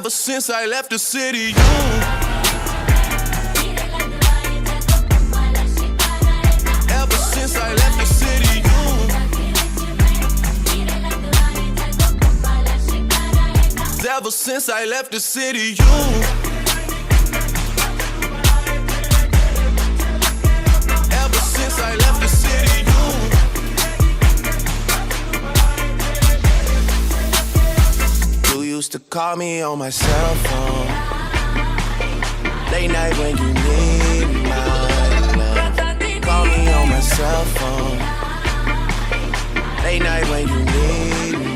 Ever since I left the city, you. Ever since I left the city, you. Ever since I left the city, you. Ever since I left the city, you. You used to call me on my cell phone, late night when you need my love. Call me on my cell phone, late night when you need me.